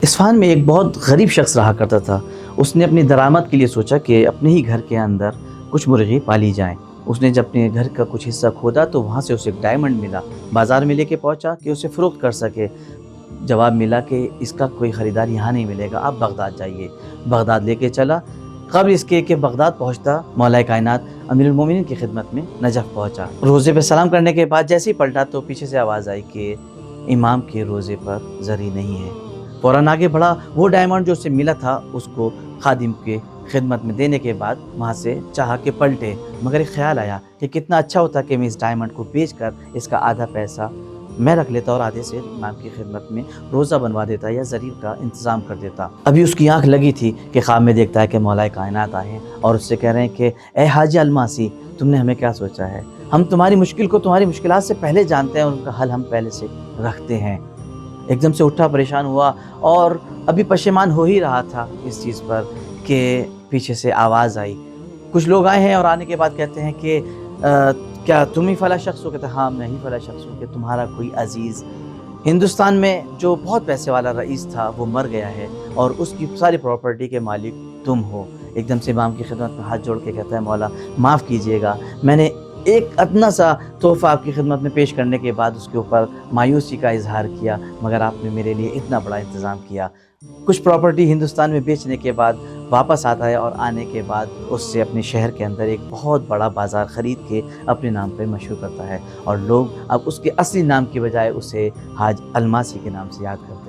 Isfahan میں ایک بہت غریب شخص رہا کرتا تھا۔ اس نے اپنی درآمد کے لیے سوچا کہ اپنے ہی گھر کے اندر کچھ مرغی پالی جائیں۔ اس نے جب اپنے گھر کا کچھ حصہ کھودا تو وہاں سے اسے ایک ڈائمنڈ ملا۔ بازار میں لے کے پہنچا کہ اسے فروخت کر سکے۔ جواب ملا کہ اس کا کوئی خریدار یہاں نہیں ملے گا، آپ بغداد جائیے۔ بغداد لے کے چلا۔ قبل اس کے کہ بغداد پہنچتا، مولا کائنات امیر المومنین کی خدمت میں نجف پہنچا۔ روزے پہ سلام کرنے کے بعد جیسے ہی پلٹا تو پیچھے سے آواز آئی کہ امام کے روزے پر زری نہیں ہے۔ فوراً آگے بڑھا، وہ ڈائمنڈ جو اسے ملا تھا اس کو خادم کے خدمت میں دینے کے بعد وہاں سے چاہا کہ پلٹے، مگر ایک خیال آیا کہ کتنا اچھا ہوتا کہ میں اس ڈائمنڈ کو بیچ کر اس کا آدھا پیسہ میں رکھ لیتا اور آدھے سے امام کی خدمت میں روزہ بنوا دیتا یا زری کا انتظام کر دیتا۔ ابھی اس کی آنکھ لگی تھی کہ خواب میں دیکھتا ہے کہ مولا کائنات آئے ہیں اور اس سے کہہ رہے ہیں کہ اے حاجی الماسی، تم نے ہمیں کیا سوچا ہے؟ ہم تمہاری مشکل کو تمہاری مشکلات سے پہلے جانتے ہیں اور ان کا حل ہم پہلے سے رکھتے ہیں۔ ایک دم سے اٹھا، پریشان ہوا اور ابھی پشیمان ہو ہی رہا تھا اس چیز پر کہ پیچھے سے آواز آئی۔ کچھ لوگ آئے ہیں اور آنے کے بعد کہتے ہیں کہ کیا تم ہی فلاں شخص ہو؟ کہتے ہیں ہاں میں ہی فلاں شخص ہوں، کہ تمہارا کوئی عزیز ہندوستان میں جو بہت پیسے والا رئیس تھا وہ مر گیا ہے اور اس کی ساری پراپرٹی کے مالک تم ہو۔ ایک دم سے امام کی خدمت میں ہاتھ جوڑ کے کہتا ہے مولا معاف کیجئے گا، میں نے ایک ادنا سا تحفہ آپ کی خدمت میں پیش کرنے کے بعد اس کے اوپر مایوسی کا اظہار کیا، مگر آپ نے میرے لیے اتنا بڑا انتظام کیا۔ کچھ پراپرٹی ہندوستان میں بیچنے کے بعد واپس آتا ہے اور آنے کے بعد اس سے اپنے شہر کے اندر ایک بہت بڑا بازار خرید کے اپنے نام پہ مشہور کرتا ہے، اور لوگ اب اس کے اصلی نام کی بجائے اسے حاج الماسی کے نام سے یاد کرتے ہیں۔